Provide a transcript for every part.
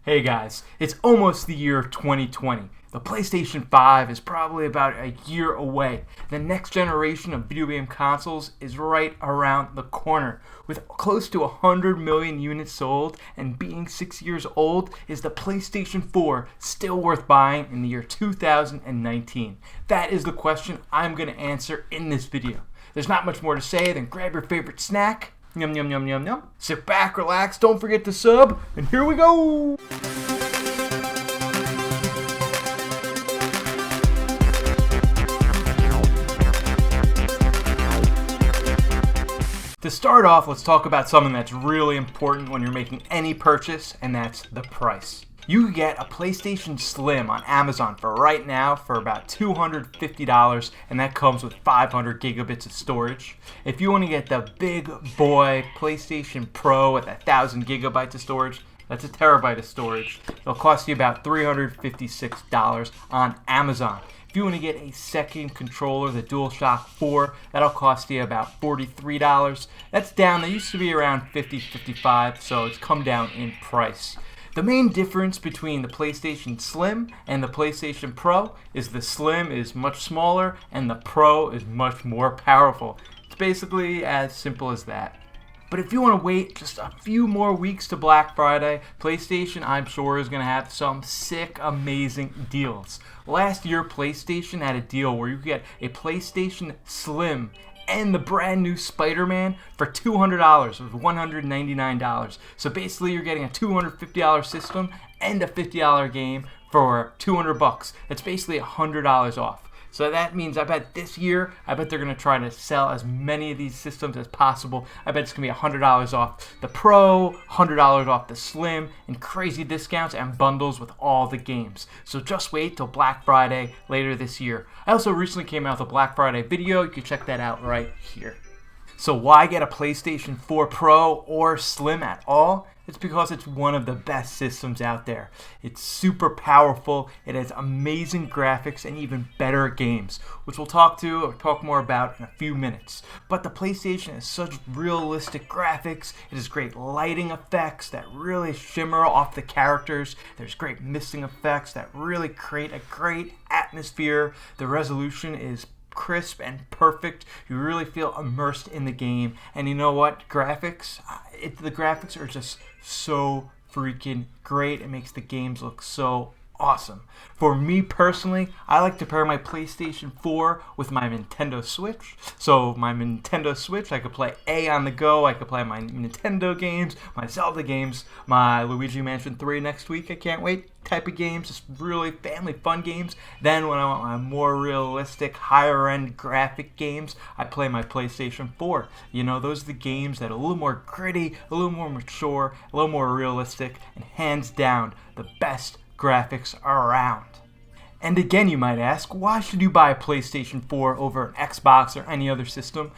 Hey guys, it's almost the year 2020. The PlayStation 5 is probably about a year away. The next generation of video game consoles is right around the corner. With close to 100 million units sold and being 6 years old, is the PlayStation 4 still worth buying in the year 2019? That is the question I'm going to answer in this video. There's not much more to say than grab your favorite snack, yum yum yum yum yum, sit back, relax, don't forget to sub, and here we go! To start off, let's talk about something that's really important when you're making any purchase, and that's the price. You can get a PlayStation Slim on Amazon for right now for about $250, and that comes with 500 gigabits of storage. If you want to get the big boy PlayStation Pro with 1,000 gigabytes of storage, that's a terabyte of storage. It'll cost you about $356 on Amazon. If you want to get a second controller, the DualShock 4, that'll cost you about $43. That's down. They used to be around $50, $55, so it's come down in price. The main difference between the PlayStation Slim and the PlayStation Pro is the Slim is much smaller and the Pro is much more powerful. It's basically as simple as that. But if you want to wait just a few more weeks to Black Friday, PlayStation, I'm sure, is going to have some sick, amazing deals. Last year, PlayStation had a deal where you could get a PlayStation Slim and the brand new Spider-Man for $200. It was $199. So basically, you're getting a $250 system and a $50 game for $200. That's basically $100 off. So that means I bet this year, they're going to try to sell as many of these systems as possible. I bet it's going to be $100 off the Pro, $100 off the Slim, and crazy discounts and bundles with all the games. So just wait till Black Friday later this year. I also recently came out with a Black Friday video. You can check that out right here. So why get a PlayStation 4 Pro or Slim at all? It's because it's one of the best systems out there. It's super powerful, it has amazing graphics and even better games, which we'll talk more about in a few minutes. But the PlayStation has such realistic graphics, it has great lighting effects that really shimmer off the characters, there's great misting effects that really create a great atmosphere, the resolution is crisp and perfect. You really feel immersed in the game. And you know what? The graphics are just so freaking great. It makes the games look so awesome. For me personally, I like to pair my PlayStation 4 with my Nintendo Switch. So my Nintendo Switch, I could play on the go. I could play my Nintendo games, my Zelda games, my Luigi Mansion 3 next week. I can't wait. Type of games, just really family fun games. Then when I want my more realistic, higher end graphic games, I play my PlayStation 4. You know, those are the games that are a little more gritty, a little more mature, a little more realistic, and hands down the best graphics around. And again, you might ask, why should you buy a PlayStation 4 over an Xbox or any other system?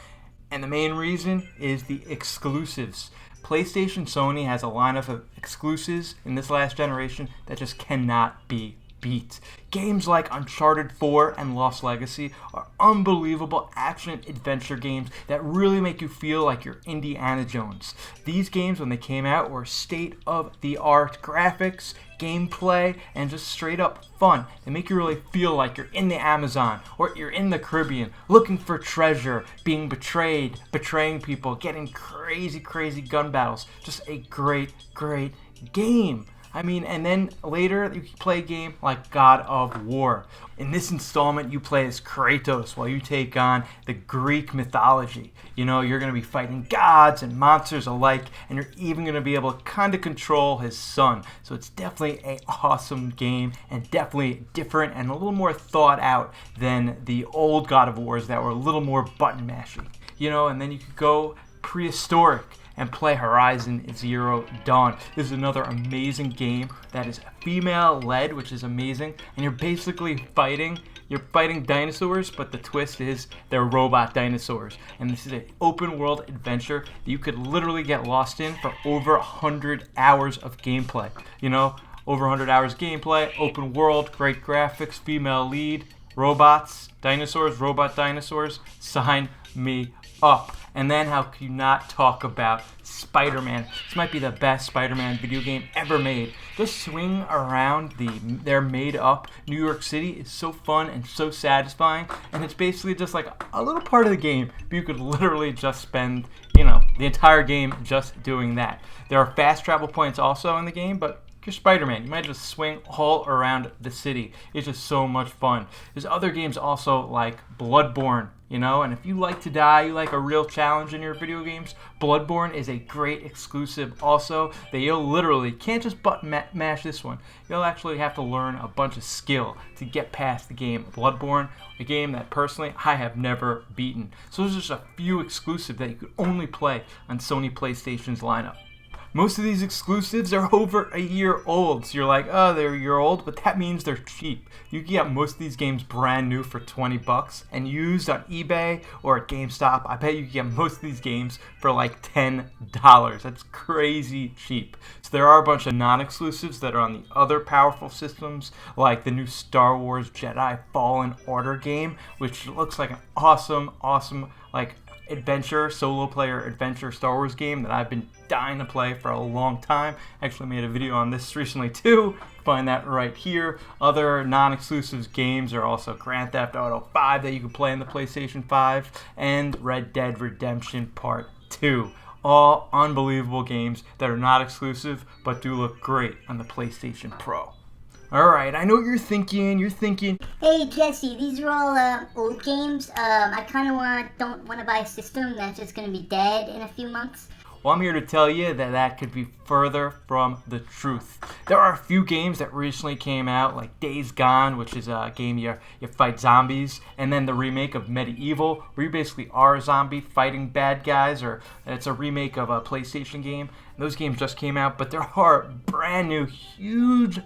And the main reason is the exclusives. PlayStation Sony has a lineup of exclusives in this last generation that just cannot be beat. Games like Uncharted 4 and Lost Legacy are unbelievable action-adventure games that really make you feel like you're Indiana Jones. These games, when they came out, were state-of-the-art graphics, gameplay, and just straight-up fun. They make you really feel like you're in the Amazon or you're in the Caribbean, looking for treasure, being betrayed, betraying people, getting crazy gun battles. Just a great game. I mean, and then later you can play a game like God of War. In this installment, you play as Kratos while you take on the Greek mythology. You know, you're going to be fighting gods and monsters alike, and you're even going to be able to kind of control his son. So it's definitely an awesome game, and definitely different and a little more thought out than the old God of Wars that were a little more button mashy. You know, and then you could go prehistoric and play Horizon Zero Dawn. This is another amazing game that is female-led, which is amazing, and you're basically fighting dinosaurs, but the twist is they're robot dinosaurs. And this is an open-world adventure that you could literally get lost in for over 100 hours of gameplay. You know, over 100 hours gameplay, open world, great graphics, female lead, robots, dinosaurs, robot dinosaurs. Sign me up. And then how can you not talk about Spider-Man? This might be the best Spider-Man video game ever made. Just swing around their made-up New York City is so fun and so satisfying, and it's basically just like a little part of the game, but you could literally just spend, the entire game just doing that. There are fast travel points also in the game, but you're Spider-Man. You might just swing all around the city. It's just so much fun. There's other games also like Bloodborne, and if you like to die, you like a real challenge in your video games, Bloodborne is a great exclusive also that you'll literally can't just button mash this one. You'll actually have to learn a bunch of skill to get past the game Bloodborne, a game that personally I have never beaten. So there's just a few exclusives that you could only play on Sony PlayStation's lineup. Most of these exclusives are over a year old, so you're like, oh, they're a year old, but that means they're cheap. You can get most of these games brand new for $20 and used on eBay or at GameStop. I bet you can get most of these games for like $10. That's crazy cheap. So there are a bunch of non-exclusives that are on the other powerful systems, like the new Star Wars Jedi Fallen Order game, which looks like an awesome, solo player adventure Star Wars game that I've been dying to play for a long time. Actually made a video on this recently too. Find that right here. Other non-exclusive games are also Grand Theft Auto 5 that you can play on the PlayStation 5 and Red Dead Redemption Part 2. All unbelievable games that are not exclusive but do look great on the PlayStation Pro. Alright, I know what you're thinking. Hey Jesse, these are all old games. I kind of don't want to buy a system that's just going to be dead in a few months. Well, I'm here to tell you that could be further from the truth. There are a few games that recently came out, like Days Gone, which is a game you fight zombies, and then the remake of Medieval, where you basically are a zombie fighting bad guys, or it's a remake of a PlayStation game. Those games just came out, but there are brand new, huge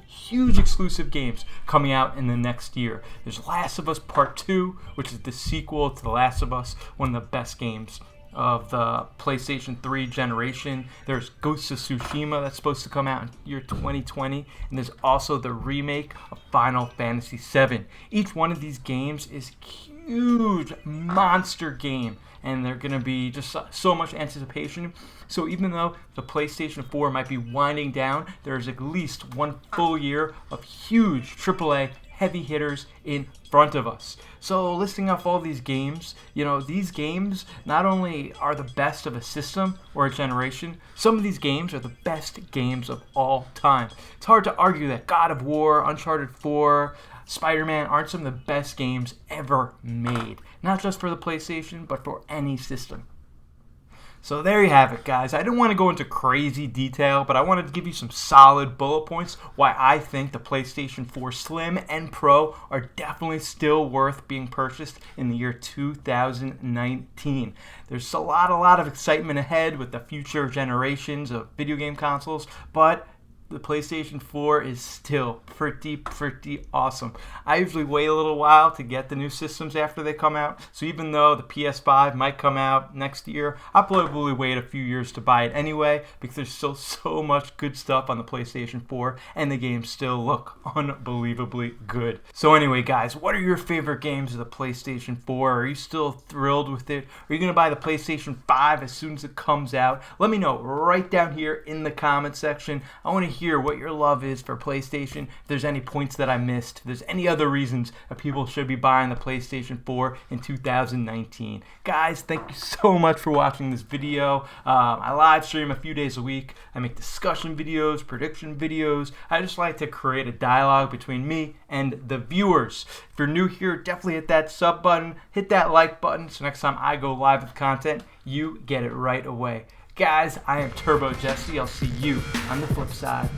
exclusive games coming out in the next year. There's Last of Us Part 2, which is the sequel to The Last of Us, one of the best games of the PlayStation 3 generation. There's Ghost of Tsushima that's supposed to come out in year 2020, and there's also the remake of Final Fantasy VII. Each one of these games is huge monster game, and they're going to be just so much anticipation. So even though the PlayStation 4 might be winding down, there's at least one full year of huge AAA heavy hitters in front of us. So listing off all these games, these games not only are the best of a system or a generation, some of these games are the best games of all time. It's hard to argue that God of War, Uncharted 4, Spider-Man aren't some of the best games ever made. Not just for the PlayStation, but for any system. So there you have it, guys. I didn't want to go into crazy detail, but I wanted to give you some solid bullet points why I think the PlayStation 4 Slim and Pro are definitely still worth being purchased in the year 2019. There's a lot of excitement ahead with the future generations of video game consoles, but the PlayStation 4 is still pretty awesome. I usually wait a little while to get the new systems after they come out, so even though the PS5 might come out next year, I'll probably wait a few years to buy it anyway, because there's still so much good stuff on the PlayStation 4, and the games still look unbelievably good. So anyway, guys, what are your favorite games of the PlayStation 4? Are you still thrilled with it? Are you going to buy the PlayStation 5 as soon as it comes out? Let me know right down here in the comment section. I want to hear what your love is for PlayStation, if there's any points that I missed, if there's any other reasons that people should be buying the PlayStation 4 in 2019. Guys, thank you so much for watching this video. I live stream a few days a week. I make discussion videos, prediction videos. I just like to create a dialogue between me and the viewers. If you're new here, definitely hit that sub button, hit that like button, so next time I go live with content, you get it right away. Guys, I am Turbo Jesse. I'll see you on the flip side.